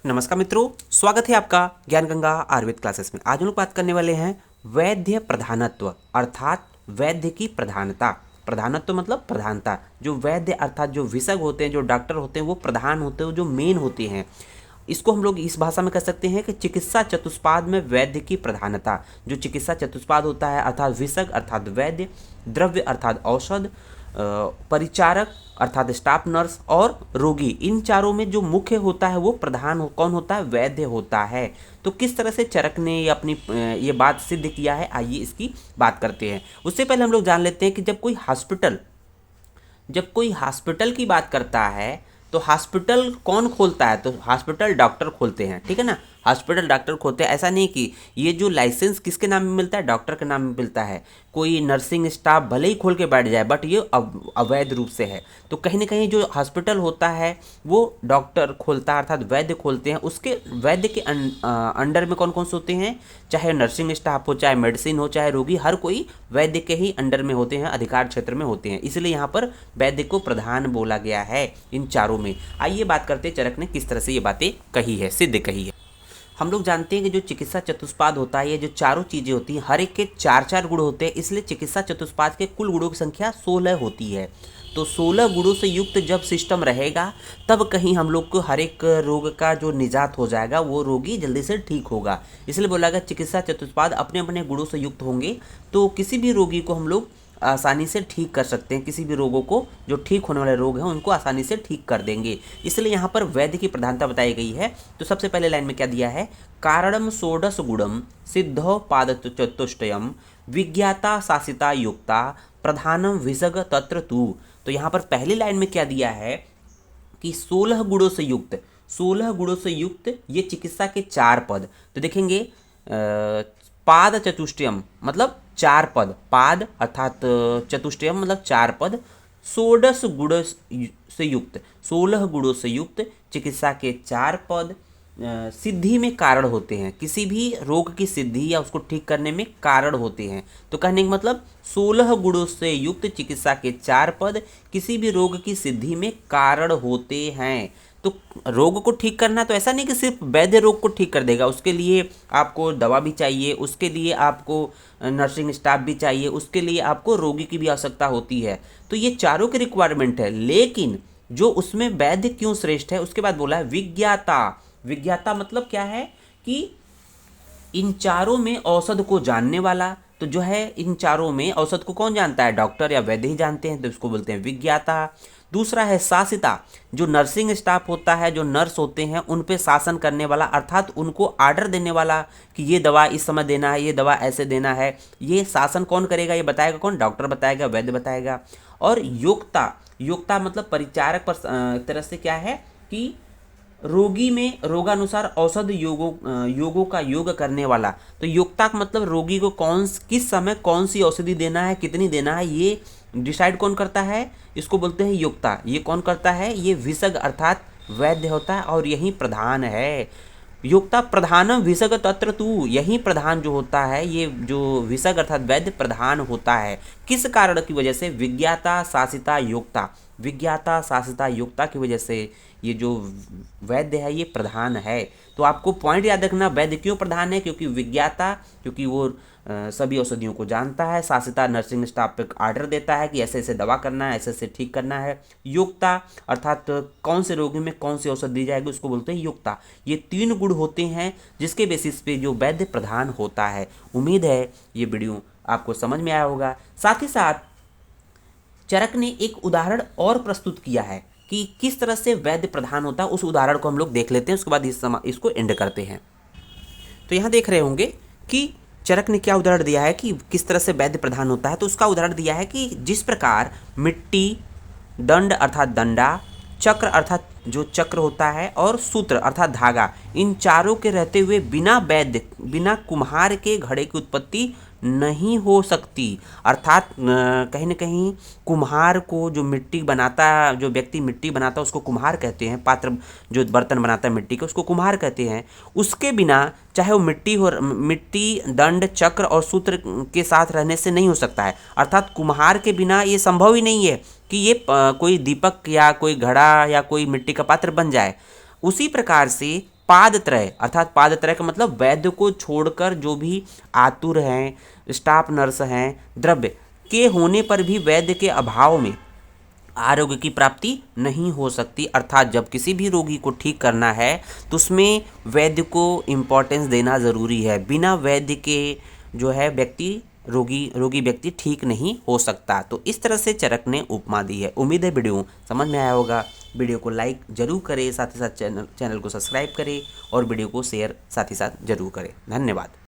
नमस्कार मित्रों, स्वागत है आपका ज्ञान गंगा आयुर्वेद क्लासेस में। आज हम लोग बात करने वाले हैं वैद्य प्रधानत्व अर्थात वैद्य की प्रधानता। प्रधानत्व मतलब प्रधानता। जो वैद्य अर्थात जो विशेषज्ञ होते हैं, जो डॉक्टर होते हैं, वो प्रधान होते हैं, जो मेन होते हैं। इसको हम लोग इस भाषा में कह सकते हैं कि चिकित्सा चतुष्पाद में वैद्य की प्रधानता। जो चिकित्सा चतुष्पाद होता है अर्थात विशेषज्ञ अर्थात वैद्य, द्रव्य अर्थात औषध, परिचारक अर्थात स्टाफ नर्स और रोगी, इन चारों में जो मुख्य होता है वो प्रधान कौन होता है? वैद्य होता है। तो किस तरह से चरक ने अपनी ये बात सिद्ध किया है, आइए इसकी बात करते हैं। उससे पहले हम लोग जान लेते हैं कि जब कोई हॉस्पिटल की बात करता है तो हॉस्पिटल कौन खोलता है? तो हॉस्पिटल डॉक्टर खोलते हैं, ठीक है ना। हॉस्पिटल डॉक्टर खोलते हैं। ऐसा नहीं कि ये जो लाइसेंस किसके नाम में मिलता है? डॉक्टर के नाम में मिलता है। कोई नर्सिंग स्टाफ भले ही खोल के बैठ जाए, बट ये अवैध रूप से है। तो कहीं ना कहीं जो हॉस्पिटल होता है वो डॉक्टर खोलता है अर्थात वैद्य खोलते हैं। उसके वैद्य के अंडर में कौन कौन से होते हैं? चाहे नर्सिंग स्टाफ हो, चाहे मेडिसिन हो, चाहे रोगी, हर कोई वैद्य के ही अंडर में होते हैं, अधिकार क्षेत्र में होते हैं। इसलिए यहाँ पर वैद्य को प्रधान बोला गया है इन चारों में। आइए बात करते हैं चरक ने किस तरह से ये बातें कही है, सिद्ध कही है। हम लोग जानते हैं कि जो चिकित्सा चतुष्पाद होता है, ये जो चारों चीज़ें होती हैं, हर एक के 4-4 गुण होते हैं। इसलिए चिकित्सा चतुष्पाद के कुल गुणों की संख्या 16 होती है। तो 16 गुणों से युक्त जब सिस्टम रहेगा तब कहीं हम लोग को हर एक रोग का जो निजात हो जाएगा, वो रोगी जल्दी से ठीक होगा। इसलिए बोला गया चिकित्सा चतुष्पाद अपने अपने गुणों से युक्त होंगे तो किसी भी रोगी को हम लोग आसानी से ठीक कर सकते हैं। किसी भी रोगों को, जो ठीक होने वाले रोग हैं, उनको आसानी से ठीक कर देंगे। इसलिए यहाँ पर वैद्य की प्रधानता बताई गई है। तो सबसे पहले लाइन में क्या दिया है? कारणम षोडश गुणम सिद्धो पाद चतुष्टयम विज्ञाता शासिता युक्ता प्रधानम विसग तत्र तू। तो यहाँ पर पहली लाइन में क्या दिया है कि 16 गुणों से युक्त, 16 गुणों से युक्त ये चिकित्सा के 4 पद। तो देखेंगे पाद चतुष्टयम मतलब 4 पद, पाद अर्थात चतुष्टयम मतलब 4 पद, षोडश गुण से युक्त, 16 गुणों से युक्त चिकित्सा के 4 पद सिद्धि में कारण होते हैं। किसी भी रोग की सिद्धि या उसको ठीक करने में कारण होते हैं। तो कहने का मतलब 16 गुणों से युक्त चिकित्सा के 4 पद किसी भी रोग की सिद्धि में कारण होते हैं। तो रोग को ठीक करना तो ऐसा नहीं कि सिर्फ वैद्य रोग को ठीक कर देगा। उसके लिए आपको दवा भी चाहिए, उसके लिए आपको नर्सिंग स्टाफ भी चाहिए, उसके लिए आपको रोगी की भी आवश्यकता होती है। तो ये चारों की रिक्वायरमेंट है। लेकिन जो उसमें वैद्य क्यों श्रेष्ठ है, उसके बाद बोला है विज्ञाता। विज्ञाता मतलब क्या है कि इन चारों में औषध को जानने वाला। तो जो है इन चारों में औषध को कौन जानता है? डॉक्टर या वैद्य ही जानते हैं, तो इसको बोलते हैं विज्ञाता। दूसरा है शासिता। जो नर्सिंग स्टाफ होता है, जो नर्स होते हैं, उन पे शासन करने वाला अर्थात उनको आर्डर देने वाला कि ये दवा इस समय देना है, ये दवा ऐसे देना है। ये शासन कौन करेगा? ये बताएगा कौन? डॉक्टर बताएगा, वैद्य बताएगा। और योक्ता, योक्ता मतलब परिचारक पर तरह से क्या है कि रोगी में रोगानुसार औषध योगों का योग करने वाला। तो योक्ता का मतलब रोगी को किस समय कौन सी औषधि देना है, कितनी देना है, ये डिसाइड कौन करता है? इसको बोलते हैं योक्ता। ये कौन करता है? ये विशेषज्ञ अर्थात वैद्य होता है और यही प्रधान है। योक्ता प्रधानम विशेषज्ञ तत्र तू। यही प्रधान जो होता है, ये जो विशेषज्ञ अर्थात वैद्य प्रधान होता है। किस कारण की वजह से? विज्ञाता शासिता योक्ता। विज्ञाता शासिता योक्ता की वजह से ये जो वैद्य है ये प्रधान है। तो आपको पॉइंट याद रखना, वैद्य क्यों प्रधान है? क्योंकि विज्ञाता, क्योंकि वो सभी औषधियों को जानता है। शासिता नर्सिंग स्टाफ पे आर्डर देता है कि ऐसे ऐसे दवा करना है, ऐसे ऐसे ठीक करना है। योक्ता अर्थात कौन से रोगी में कौन सी औषध दी जाएगी, उसको बोलते हैं योक्ता। ये 3 गुण होते हैं जिसके बेसिस पे जो वैद्य प्रधान होता है। उम्मीद है ये वीडियो आपको समझ में आया होगा। साथ ही साथ चरक ने एक उदाहरण और प्रस्तुत किया है कि किस तरह से वैद्य प्रधान होता है। उस उदाहरण को हम लोग देख लेते हैं, उसके बाद इसको एंड करते हैं। तो यहाँ देख रहे होंगे कि चरक ने क्या उदाहरण दिया है कि किस तरह से वैद्य प्रधान होता है। तो उसका उदाहरण दिया है कि जिस प्रकार मिट्टी, दंड अर्थात डंडा, चक्र अर्थात जो चक्र होता है, और सूत्र अर्थात धागा, इन चारों के रहते हुए बिना वैद्य, बिना कुम्हार के घड़े की उत्पत्ति नहीं हो सकती। अर्थात कहीं ना कहीं कुम्हार को, जो मिट्टी बनाता, जो व्यक्ति मिट्टी बनाता है उसको कुम्हार कहते हैं। पात्र जो बर्तन बनाता है मिट्टी के, उसको कुम्हार कहते हैं। उसके बिना, चाहे वो मिट्टी, दंड, चक्र और सूत्र के साथ रहने से नहीं हो सकता है। अर्थात कुम्हार के बिना ये संभव ही नहीं है कि ये कोई दीपक या कोई घड़ा या कोई मिट्टी का पात्र बन जाए। उसी प्रकार से पादत्रय अर्थात पादत्रय का मतलब वैद्य को छोड़कर जो भी आतुर हैं, स्टाफ नर्स हैं, द्रव्य के होने पर भी वैद्य के अभाव में आरोग्य की प्राप्ति नहीं हो सकती। अर्थात जब किसी भी रोगी को ठीक करना है तो उसमें वैद्य को इम्पोर्टेंस देना ज़रूरी है। बिना वैद्य के जो है रोगी व्यक्ति ठीक नहीं हो सकता। तो इस तरह से चरक ने उपमा दी है। उम्मीद है वीडियो समझ में आया होगा। वीडियो को लाइक जरूर करें, साथ ही साथ चैनल को सब्सक्राइब करें और वीडियो को शेयर साथ ही साथ जरूर करें। धन्यवाद।